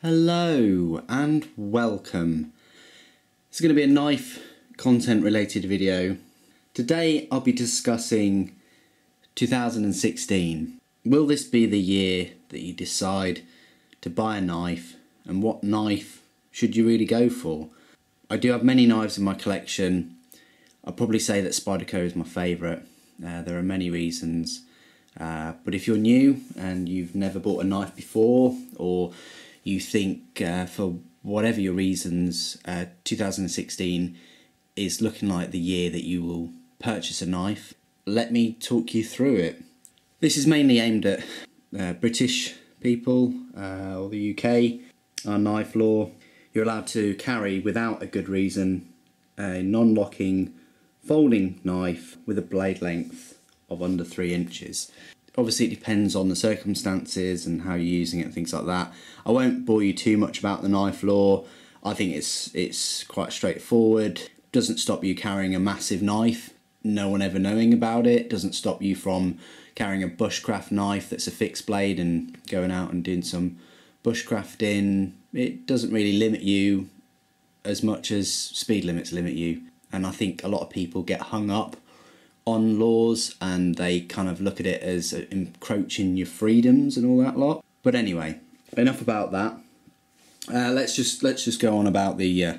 Hello and welcome. It's going to be a knife content related video. Today I'll be discussing 2016. Will this be the year that you decide to buy a knife, and what knife should you really go for? I do have many knives in my collection. I'll probably say that Spyderco is my favourite. There are many reasons, but if you're new and you've never bought a knife before, or you think for whatever your reasons 2016 is looking like the year that you will purchase a knife, let me talk you through it. This is mainly aimed at British people or the UK. Our knife law, you're allowed to carry without a good reason a non-locking folding knife with a blade length of under 3 inches. Obviously it depends on the circumstances and how you're using it and things like that. I won't bore you too much about the knife law. I think it's quite straightforward. Doesn't stop you carrying a massive knife, no one ever knowing about it. Doesn't stop you from carrying a bushcraft knife that's a fixed blade and going out and doing some bushcrafting. It doesn't really limit you as much as speed limits limit you. And I think a lot of people get hung up on laws and they kind of look at it as encroaching your freedoms and all that lot. But anyway, enough about that. Let's just go on about the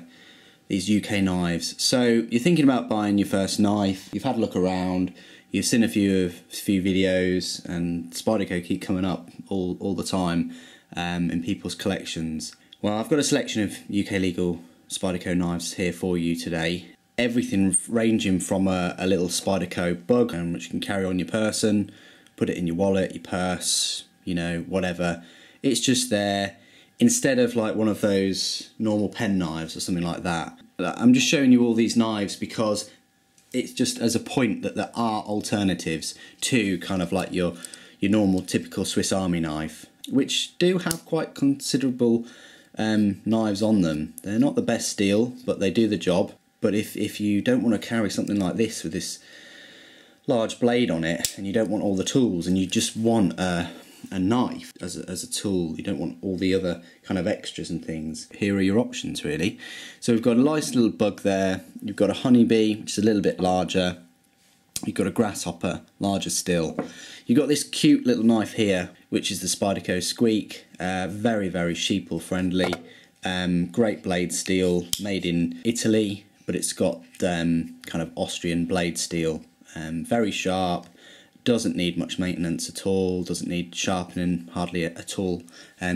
these UK knives. So you're thinking about buying your first knife. You've had a look around. You've seen a few videos, and Spyderco keep coming up all the time in people's collections. Well, I've got a selection of UK legal Spyderco knives here for you today. Everything ranging from a little Spyderco bug, which you can carry on your person, put it in your wallet, your purse, you know, whatever. It's just there instead of like one of those normal pen knives or something like that. I'm just showing you all these knives because it's just as a point that there are alternatives to kind of like your normal typical Swiss Army knife, which do have quite considerable knives on them. They're not the best steel, but they do the job. But if you don't want to carry something like this with this large blade on it, and you don't want all the tools, and you just want a knife as a tool, you don't want all the other kind of extras and things, here are your options really. So we've got a nice little bug there, you've got a honeybee, which is a little bit larger, you've got a grasshopper, larger still. You've got this cute little knife here, which is the Spyderco Squeak, very, very sheeple friendly, great blade steel, made in Italy, but it's got kind of Austrian blade steel, very sharp, doesn't need much maintenance at all, doesn't need sharpening hardly at all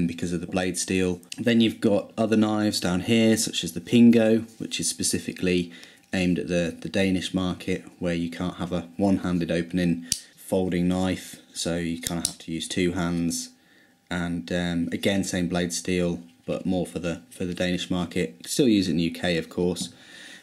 because of the blade steel. Then you've got other knives down here, such as the Pingo, which is specifically aimed at the Danish market, where you can't have a one-handed opening folding knife, so you kind of have to use two hands. And again, same blade steel, but more for the Danish market. You can still use it in the UK, of course.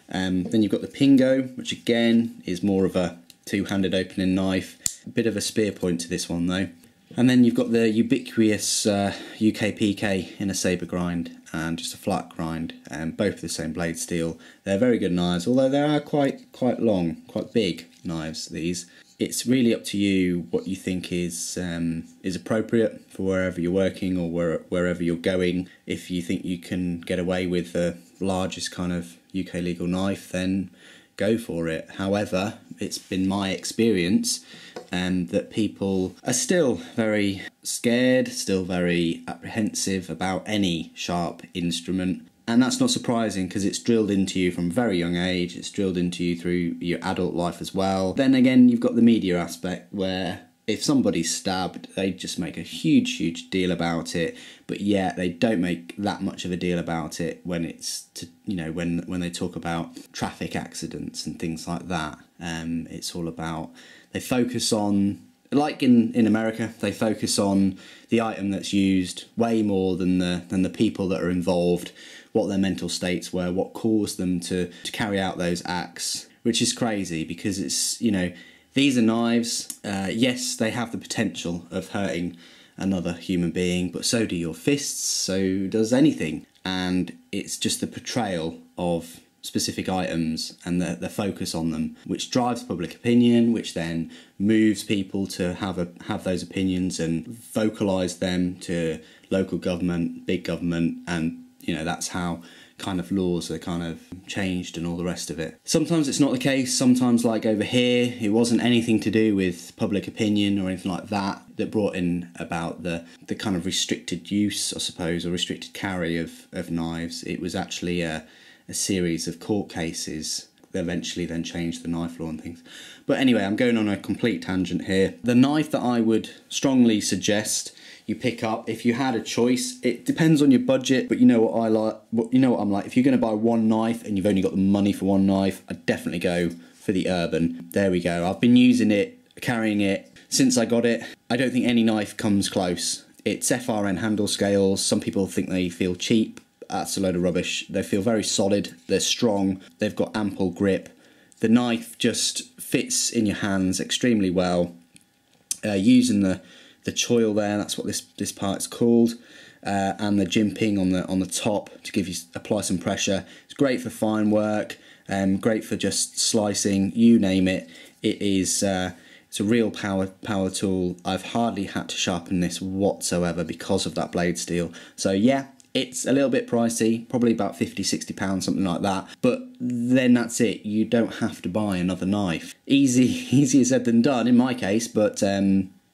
Then you've got the Pingo, which again is more of a two-handed opening knife. A bit of a spear point to this one though. And then you've got the ubiquitous UK PK in a sabre grind and just a flat grind, both the same blade steel. They're very good knives, although they are quite long, quite big knives, these. It's really up to you what you think is appropriate for wherever you're working or wherever you're going. If you think you can get away with the largest kind of UK legal knife, then go for it. However, it's been my experience that people are still very scared, still very apprehensive about any sharp instrument. And that's not surprising because it's drilled into you from a very young age, it's drilled into you through your adult life as well. Then again, you've got the media aspect where if somebody's stabbed, they just make a huge deal about it, but yet they don't make that much of a deal about it when it's when they talk about traffic accidents and things like that. It's all about, they focus on, like in America, they focus on the item that's used way more than the people that are involved, what their mental states were, what caused them to carry out those acts, which is crazy because it's, these are knives. Yes, they have the potential of hurting another human being, but so do your fists, so does anything. And it's just the portrayal of specific items and the focus on them, which drives public opinion, which then moves people to have those opinions and vocalise them to local government, big government, and that's how kind of laws are kind of changed and all the rest of it. Sometimes it's not the case. Sometimes, like over here, it wasn't anything to do with public opinion or anything like that brought in about the kind of restricted use, I suppose, or restricted carry of knives. It was actually a series of court cases that eventually then changed the knife law and things. But anyway, I'm going on a complete tangent here. The knife that I would strongly suggest you pick up, if you had a choice, it depends on your budget, but you know what I like, you know what I'm like. If you're going to buy one knife and you've only got the money for one knife, I'd definitely go for the Urban. There we go. I've been using it, carrying it since I got it. I don't think any knife comes close. It's FRN handle scales. Some people think they feel cheap. That's a load of rubbish. They feel very solid. They're strong. They've got ample grip. The knife just fits in your hands extremely well. Using the choil there, that's what this part's called, and the jimping on the top to apply some pressure. It's great for fine work, great for just slicing, you name it. It's a real power tool. I've hardly had to sharpen this whatsoever because of that blade steel. So yeah, it's a little bit pricey, probably about £50–60, something like that. But then that's it. You don't have to buy another knife. Easier said than done in my case, but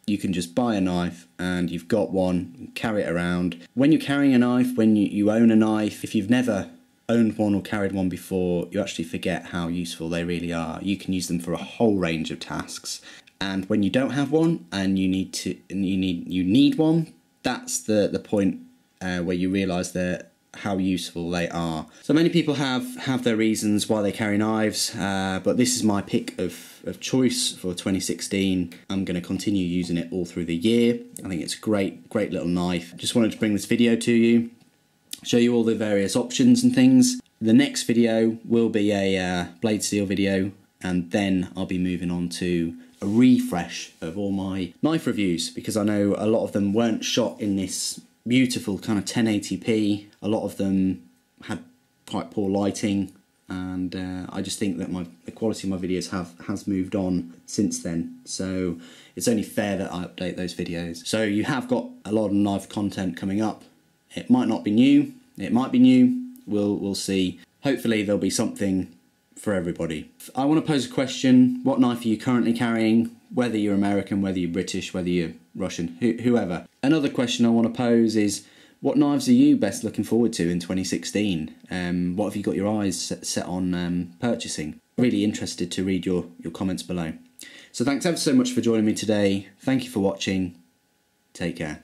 you can just buy a knife and you've got one, and carry it around. When you're carrying a knife, when you own a knife, if you've never owned one or carried one before, you actually forget how useful they really are. You can use them for a whole range of tasks. And when you don't have one and you need one, that's the point where you realise how useful they are. So many people have their reasons why they carry knives, but this is my pick of choice for 2016. I'm going to continue using it all through the year. I think it's a great little knife. Just wanted to bring this video to you, show you all the various options and things. The next video will be a blade steel video, and then I'll be moving on to a refresh of all my knife reviews, because I know a lot of them weren't shot in this beautiful kind of 1080p. A lot of them had quite poor lighting, and I just think that the quality of my videos has moved on since then. So it's only fair that I update those videos. So you have got a lot of knife content coming up. It might not be new. It might be new. We'll see. Hopefully there'll be something for everybody. I want to pose a question. What knife are you currently carrying? Whether you're American, whether you're British, whether you're Russian, whoever. Another question I want to pose is, what knives are you best looking forward to in 2016? What have you got your eyes set on purchasing? Really interested to read your comments below. So thanks ever so much for joining me today. Thank you for watching. Take care.